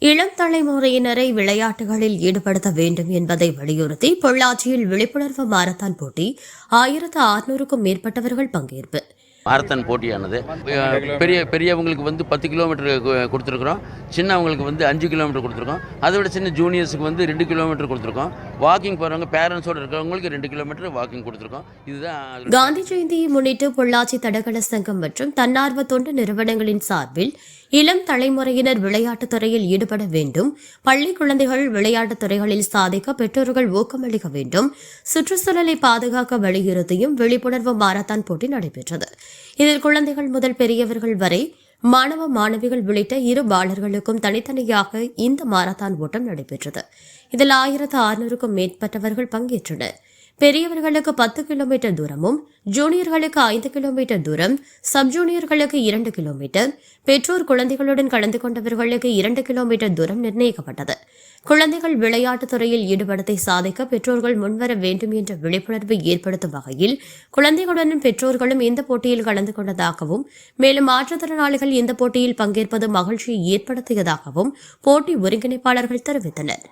இளம் தலைமுறையினரை விளையாட்டுகளில் ஈடுபடுத்த வேண்டும் என்பதை வலியுறுத்தி பொள்ளாச்சியில் விழிப்புணர்வு மாரத்தான் போட்டி 1600க்கும் மேற்பட்டவர்கள் பங்கேற்பு. மாரத்தான் போட்டியானது பெரியவங்களுக்கு 10 கிலோமீட்டர் கொடுத்துருக்குறோம், சின்னவங்களுக்கு 5 கிலோமீட்டர் கொடுத்துருக்கோம். அதை விட சின்ன ஜூனியர்ஸுக்கு 2 கிலோமீட்டர் கொடுத்துருக்கோம். வாக்கிங் போகிறவங்க பேரண்ட்ஸோடு இருக்கிறவங்களுக்கு 2 கிலோமீட்டர் வாக்கிங் கொடுத்துருக்கோம். இதுதான் காந்தி ஜெயந்தியை முன்னிட்டு பொள்ளாச்சி தடகள சங்கம் மற்றும் தன்னார்வ தொண்டு நிறுவனங்களின் சார்பில் இளம் தலைமுறையினர் விளையாட்டுத் துறையில் ஈடுபட வேண்டும், பள்ளி குழந்தைகள் விளையாட்டுத் துறைகளில் சாதிக்க பெற்றோர்கள் ஊக்கமளிக்க வேண்டும், சுற்றுச்சூழலை பாதுகாக்க வலியுறுத்தியும் விழிப்புணர்வு மாரத்தான் போட்டி நடைபெற்றது. இதில் குழந்தைகள் முதல் பெரியவர்கள் வரை மாணவ மாணவிகள் உள்ளிட்ட இரு பாலர்களுக்கும் தனித்தனியாக இந்த மாரத்தான் ஓட்டம் நடைபெற்றது. இதில் 1600க்கும் மேற்பட்டவர்கள் பங்கேற்றனர். பெரியவர்களுக்கு 10 கிலோமீட்டர் தூரமும், ஜூனியர்களுக்கு 5 கிலோமீட்டர் தூரம், சப் ஜூனியர்களுக்கு 2 கிலோமீட்டர், பெற்றோர் குழந்தைகளுடன் கலந்து கொண்டவர்களுக்கு 2 கிலோமீட்டர் தூரம் நிர்ணயிக்கப்பட்டது. குழந்தைகள் விளையாட்டுத் துறையில் ஈடுபடுத்தி சாதிக்க பெற்றோர்கள் முன்வர வேண்டும் என்ற விழிப்புணர்வை ஏற்படுத்தும் வகையில் குழந்தைகளுடன் பெற்றோர்களும் இந்த போட்டியில் கலந்து கொண்டதாகவும், மேலும் மாற்றுத்திறனாளிகள் இந்த போட்டியில் பங்கேற்பது மகிழ்ச்சியை ஏற்படுத்தியதாகவும் போட்டி ஒருங்கிணைப்பாளர்கள் தெரிவித்தனர்.